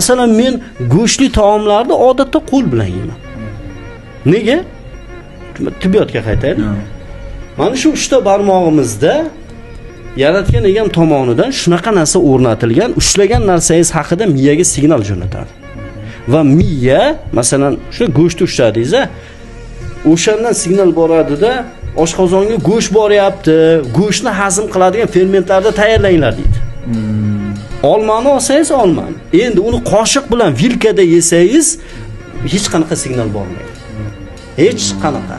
Masalan, men go'shtli taomlarni odatda qo'l bilan yeyman. Nega? Tibbiyotga qaytaylik. Mana shu 3 ta barmog'imizda yaratgan egam tomonidan shunaqa narsa o'rnatilgan, ushlagan narsangiz haqida miyaga signal jo'natadi. Va miya, masalan, shu go'shtni ushladingiz, o'shandan signal boradi-da, oshqozonga go'sht boryapti, go'shtni hazm qiladigan fermentlarni tayyorlanglar deydi. Olmani olsangiz olmani. Endi uni qoshiq bilan vilkada yesangiz hech qanaqa signal bormaydi. Hech qanaqa.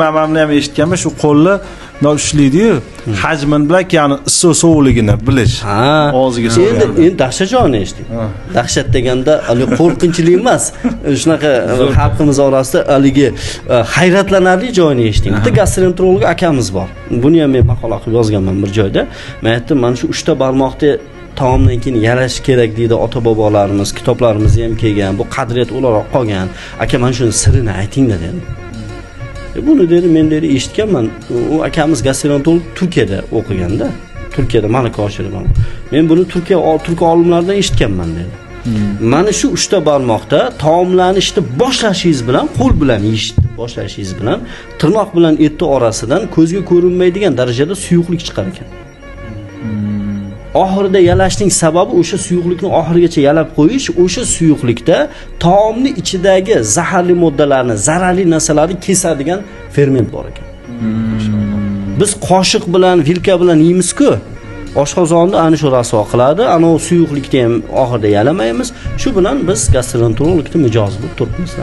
Mamamni ham eshitganman, shu qo'lni ushlaydi-yu, hajmin bilan ya'ni issiq sovuqligini bilish. Og'ziga solganda. Endi dahshatjonni eshitdik. Dahshat deganda qo'rqinchli emas. Shunaqa xalqimiz orasida haligi hayratlanarli joyini eshitdik. Bitta gastroenterolog akamiz bor. Buni ham men maqola qilib yozganman bir joyda. Men aytdim, mana shu 3 ta barmoqni taomdan keyin yalash kerak deydi ota-bobolarimiz, kitoblarimizda ham kelgan, bu qadriyat o'laroq qolgan. Aka, mana shuni sirini ayting-da dedim. Buni dedi, men dedi eshitganman. U akamiz gastroenterolog Turkiyada o'qiganda, Turkiyada malaka oshirgan. Men buni turk olimlaridan eshitganman dedi. Mana shu 3 ta barmoqda taomlanishni boshlashingiz bilan, qo'l bilan yeyishni boshlashingiz bilan, tirnoq bilan etni orasidan ko'zga ko'rinmaydigan darajada suyuqlik chiqar ekan. Oxirida yalashning sababi o'sha suyuqlikni oxirigacha yalab qo'yish, o'sha suyuqlikda taomni ichidagi zaharli moddalarni, zararli narsalarni kesadigan ferment bor ekan. Biz qoshiq bilan, vilka bilan yeymiz-ku, oshqozonni ana shu raso qiladi, ana suyuqlikni ham oxirida yalamaymiz. Shu bilan biz gastroenterologga mijoz bo'lib turibmiz.